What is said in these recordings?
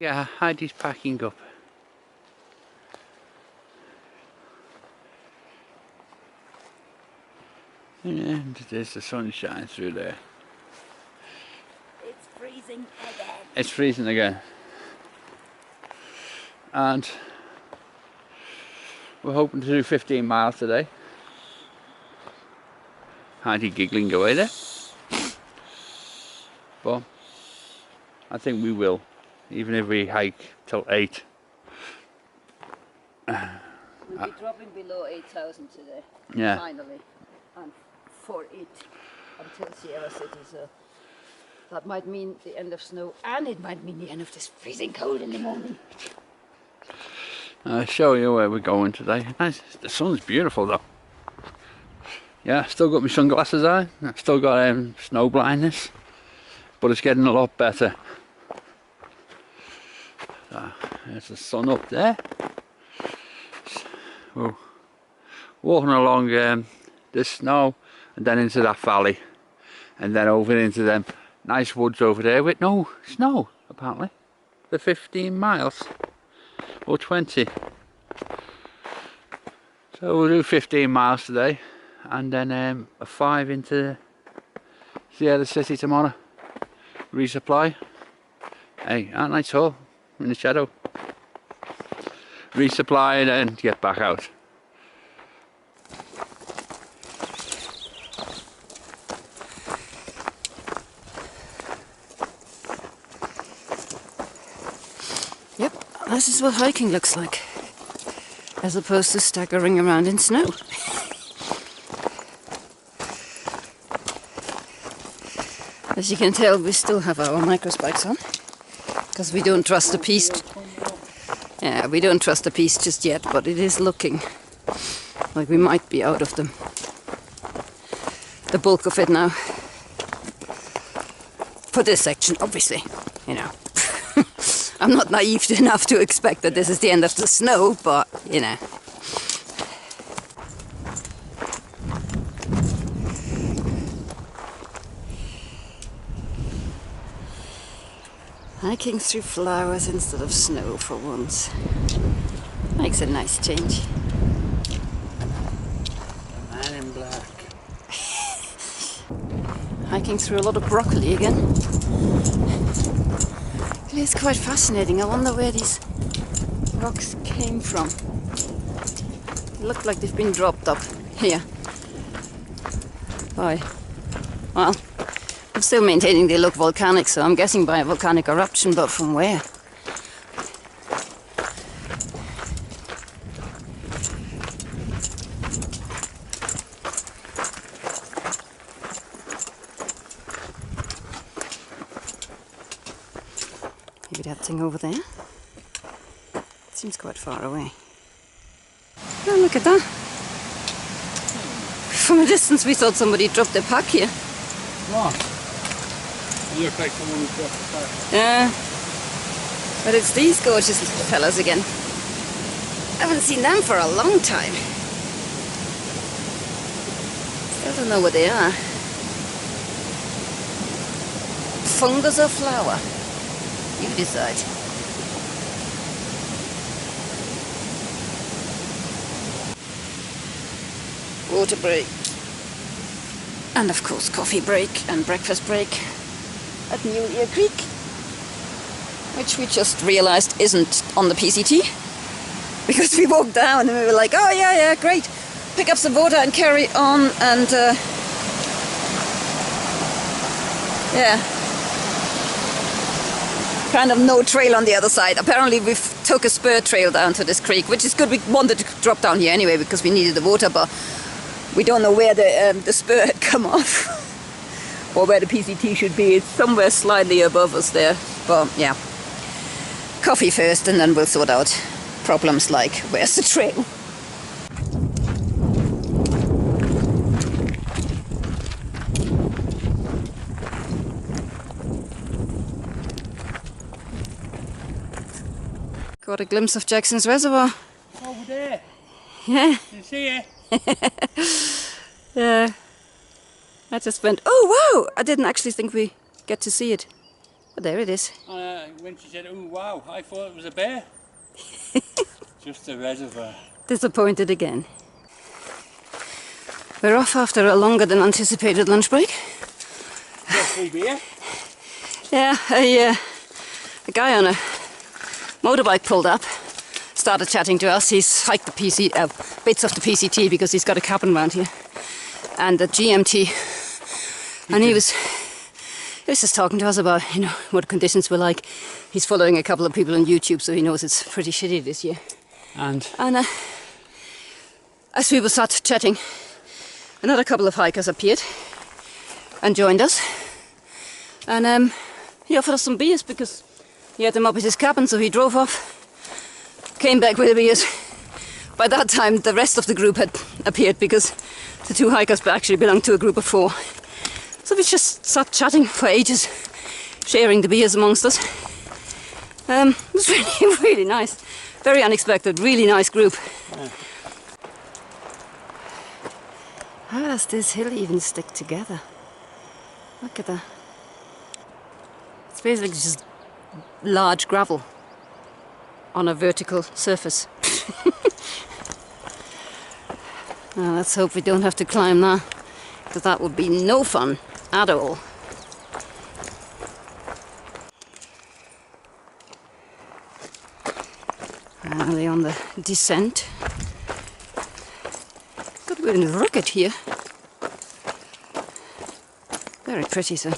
Yeah, Heidi's packing up. And there's the sunshine through there. It's freezing again. It's freezing again. And we're hoping to do 15 miles today. Heidi giggling away there. But I think we will, even if we hike till 8. We'll be dropping below 8,000 today. Yeah. Finally. And for it until Sierra City, so that might mean the end of snow, and it might mean the end of this freezing cold in the morning. I'll show you where we're going today. Nice. The sun's beautiful though. Yeah, still got my sunglasses on. I've still got snow blindness, but it's getting a lot better. So, there's the sun up there. We're walking along this snow and then into that valley and then over into them nice woods over there with no snow apparently for 15 miles or 20. So we'll do 15 miles today and then a 5 into Sierra City tomorrow. Resupply. Hey, aren't I tall in the shadow? Resupply and then get back out. Yep, this is what hiking looks like, as opposed to staggering around in snow. As you can tell, we still have our micro spikes on, because we don't trust the piste. Yeah, we don't trust the piste just yet, but it is looking like we might be out of them. The bulk of it now. For this section, obviously, you know. I'm not naive enough to expect that this is the end of the snow, but, you know. Hiking through flowers instead of snow for once. Makes a nice change. The man in black. Hiking through a lot of broccoli again. It is quite fascinating. I wonder where these rocks came from. They look like they've been dropped up here. By, well, I'm still maintaining they look volcanic, so I'm guessing by a volcanic eruption, but from where? Maybe that thing over there? Seems quite far away. Oh, look at that. From a distance we thought somebody dropped their pack here. What? You look like someone who dropped the pack. Yeah. But it's these gorgeous little fellas again. I haven't seen them for a long time. Still don't know what they are. Fungus or flower? You decide. Water break. And of course coffee break and breakfast break at New Year Creek, which we just realized isn't on the PCT, because we walked down and we were like, oh yeah, great, pick up some water and carry on, and yeah, kind of no trail on the other side. Apparently we took a spur trail down to this creek, which is good. We wanted to drop down here anyway because we needed the water, but we don't know where the spur had come off or where the PCT should be. It's somewhere slightly above us there, but yeah. Coffee first and then we'll sort out problems like where's the trail. Got a glimpse of Jackson's Reservoir. Over there. Yeah. You see it? Yeah. I just went, oh wow! I didn't actually think we get to see it. there it is. When she said, "Oh wow," I thought it was a bear. Just a reservoir. Disappointed again. We're off after a longer than anticipated lunch break. Free beer? Yeah, a guy on a motorbike pulled up, started chatting to us. He's hiked the bits of the PCT because he's got a cabin round here, and the GMT. And he was just talking to us about, you know, what conditions were like. He's following a couple of people on YouTube, so he knows it's pretty shitty this year. And as we were sat chatting, another couple of hikers appeared and joined us. And he offered us some beers because he had them up at his cabin, so he drove off, came back with the beers. By that time, the rest of the group had appeared because the two hikers actually belonged to a group of 4. So we just sat chatting for ages, sharing the beers amongst us. It was really, really nice. Very unexpected, really nice group. Yeah. How does this hill even stick together? Look at that. It's basically just large gravel on a vertical surface. Now let's hope we don't have to climb that, because that would be no fun at all. Finally on the descent. Got a bit of rugged here. Very pretty, so.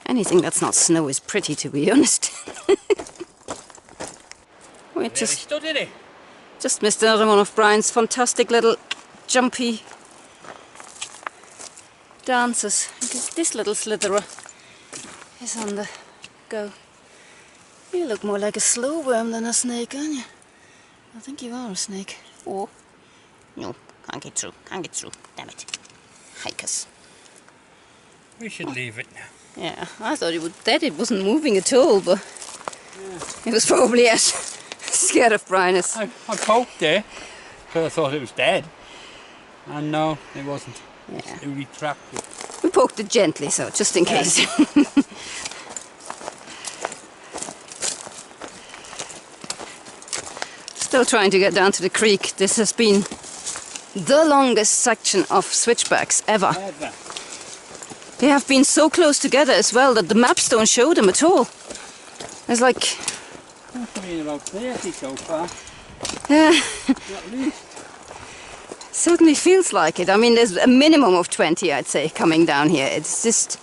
Anything that's not snow is pretty, to be honest. We just missed another one of Brian's fantastic little jumpy dances. Because this little slitherer is on the go. You look more like a slow worm than a snake, aren't you? I think you are a snake. Oh. No, can't get through, damn it. Hikers. We should leave it now. Yeah, I thought it wasn't moving at all, but it was probably as scared of Brian as... I poked there because I thought it was dead. And no, it wasn't. Yeah. It really trapped it. We poked it gently, so just in case. Still trying to get down to the creek. This has been the longest section of switchbacks ever. They have been so close together as well that the maps don't show them at all. It's like... Must have been about 30 so far. Yeah. At least. Certainly feels like it. I mean, there's a minimum of 20, I'd say, coming down here. It's just...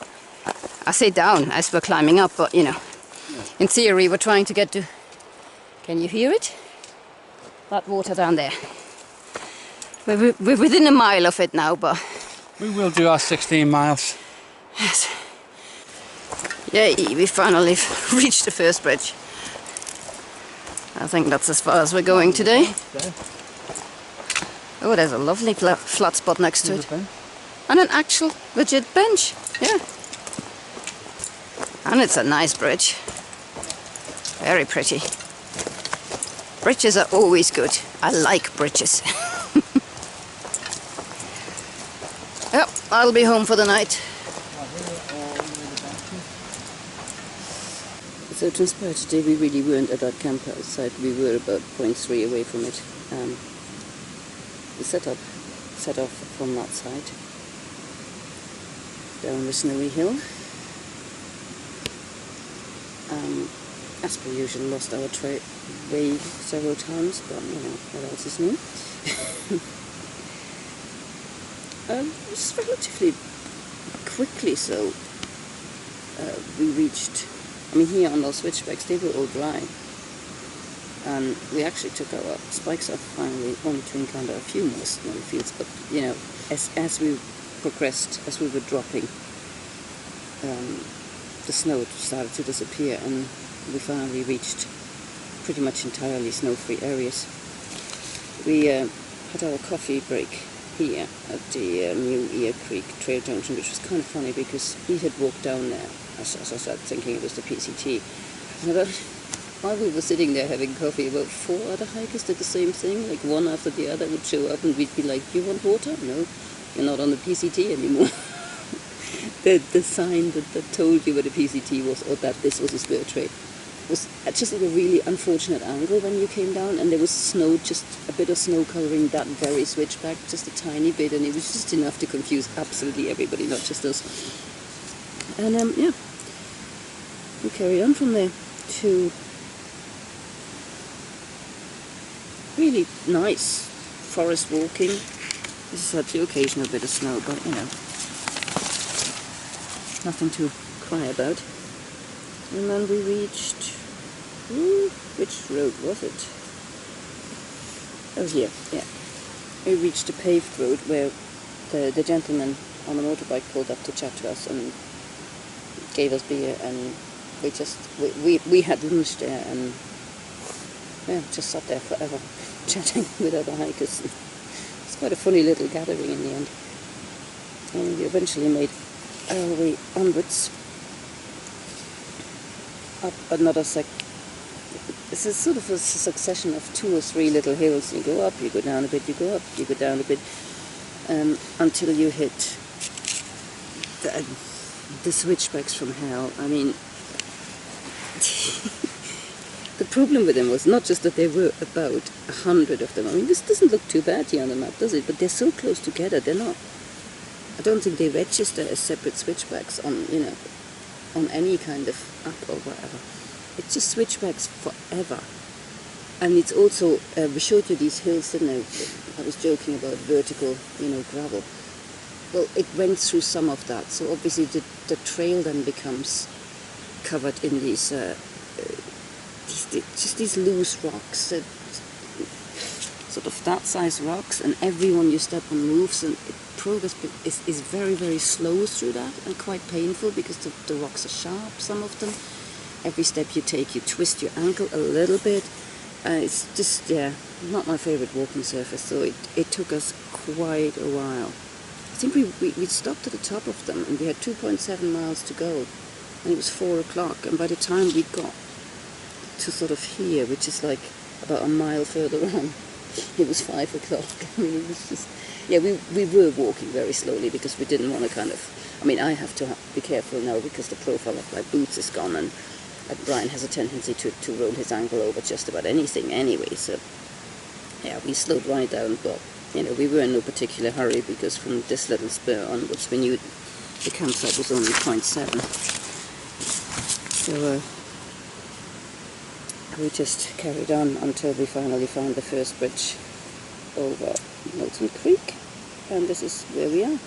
I say down as we're climbing up, but, you know, in theory we're trying to get to... Can you hear it? That water down there. We're within a mile of it now, but... We will do our 16 miles. Yes. Yay, we finally reached the first bridge. I think that's as far as we're going today. Oh, there's a lovely flat spot next to it. And an actual legit bench. Yeah. And it's a nice bridge. Very pretty. Bridges are always good. I like bridges. Yep, I'll be home for the night. So transpired today we really weren't at that campsite. We were about 0.3 away from it. We set off from that side down the snowy hill. As per usual, lost our way several times, but you know, what else is new? Just relatively quickly, so we reached. I mean, here on those switchbacks, they were all dry, and we actually took our spikes off finally, only to encounter a few more snowy fields. But you know, as we progressed, as we were dropping, the snow started to disappear, and we finally reached pretty much entirely snow-free areas. We had our coffee break here at the New Ear Creek Trail Junction, which was kind of funny because he had walked down there, as I said, thinking it was the PCT. And about, while we were sitting there having coffee, about 4 other hikers did the same thing, like one after the other would show up and we'd be like, "You want water? No, you're not on the PCT anymore." the sign that told you where the PCT was, or that this was a spur trail, was just at a really unfortunate angle when you came down, and there was snow, just a bit of snow covering that very switchback, just a tiny bit, and it was just enough to confuse absolutely everybody, not just us. And yeah, we carried on from there to really nice forest walking. This has had the occasional bit of snow, but you know, nothing to cry about. And then we reached, which road was it? Oh, here, yeah. We reached a paved road where the gentleman on the motorbike pulled up to chat to us and gave us beer, and we had lunch there, and yeah, just sat there forever chatting with other hikers. It's quite a funny little gathering in the end. And we eventually made our way onwards up another it's a sort of a succession of 2 or 3 little hills. You go up, you go down a bit, you go up, you go down a bit, until you hit the switchbacks from hell. I mean, the problem with them was not just that there were about 100 of them. I mean, this doesn't look too bad here on the map, does it? But they're so close together, they're not. I don't think they register as separate switchbacks on, you know, on any kind of app or whatever. It's just switchbacks forever. And it's also, we showed you these hills, didn't I? I was joking about vertical, you know, gravel. Well, it went through some of that, so obviously the trail then becomes covered in these, just these loose rocks, sort of that size rocks, and everyone you step on moves, and progress is very, very slow through that, and quite painful because the rocks are sharp, some of them. Every step you take, you twist your ankle a little bit. It's just, yeah, not my favorite walking surface, so it took us quite a while. I think we stopped at the top of them, and we had 2.7 miles to go, and it was 4 o'clock, and by the time we got to sort of here, which is like about a mile further on, it was 5 o'clock. I mean, it was just, yeah, we were walking very slowly because we didn't want to kind of, I mean, I have to be careful now because the profile of my boots is gone, and Brian has a tendency to roll his ankle over just about anything anyway, so yeah, we slowed right down, but you know, we were in no particular hurry because from this little spur onwards we knew the campsite was only 0.7. So we just carried on until we finally found the first bridge over Milton Creek, and this is where we are.